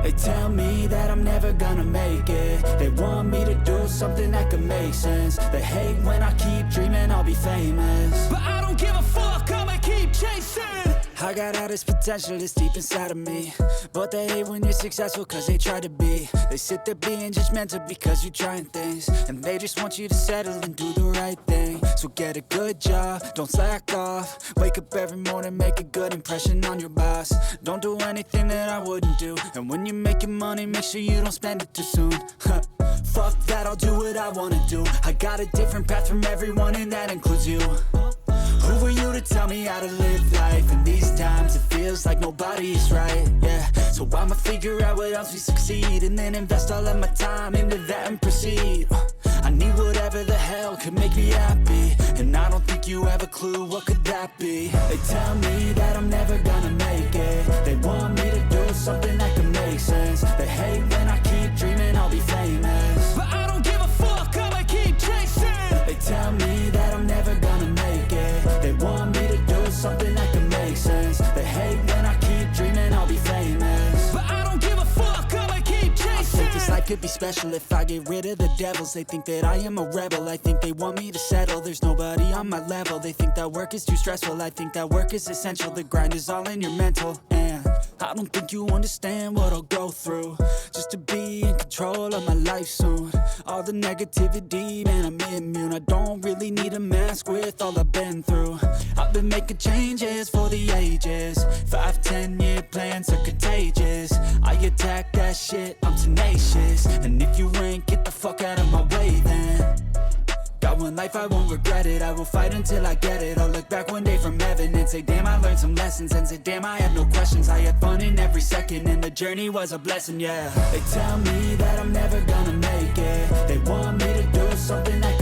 They tell me that I'm never gonna make it. They want me to do something that could make sense. They hate when I keep dreaming I'll be famous, but I don't give a fuck, I'ma keep chasing. I got all this potential that's deep inside of me, but they hate when you're successful cause they try to be. They sit there being judgmental because you're trying things, and they just want you to settle and do the right thing. So get a good job, don't slack off. Wake up every morning, make a good impression on your boss. Don't do anything that I wouldn't do, and when you're making money, make sure you don't spend it too soon. Fuck that, I'll do what I wanna do. I got a different path from everyone, and that includes you. Who are you to tell me how to live life? In these times it feels like nobody is right, yeah. So I'ma figure out what else we succeed, and then invest all of my time into that and proceed. I need whatever the hell could make me happy, and I don't think you have a clue what could that be. They tell me that I'm never gonna make it. They want me to do something that could make sense. They hate when I keep dreaming I'll be famous, but I don't give a fuck, I'ma keep chasing. They tell me that I'm never gonna make it. They want me to do something that can make sense. They hate when I keep dreaming I'll be famous, but I don't give a fuck, I'ma keep chasing. I think this life could be special if I get rid of the devils. They think that I am a rebel, I think they want me to settle. There's nobody on my level, they think that work is too stressful. I think that work is essential, the grind is all in your mental. And I don't think you understand what I'll go through just to be in control of my life soon. All the negativity, man, I'm immune. I don't really need a mask with all I've been through. I've been making changes for the ages. 5-10 year plans are contagious. I attack that shit, I'm tenacious. And if you ain't, get the fuck out of my way then. Got one life, I won't regret it. I will fight until I get it. I'll look back one day from heaven and say, damn, I learned some lessons. And say, damn, I have no questions. I had fun in every second, and the journey was a blessing, yeah. They tell me that I'm never gonna make it. They want me to do something that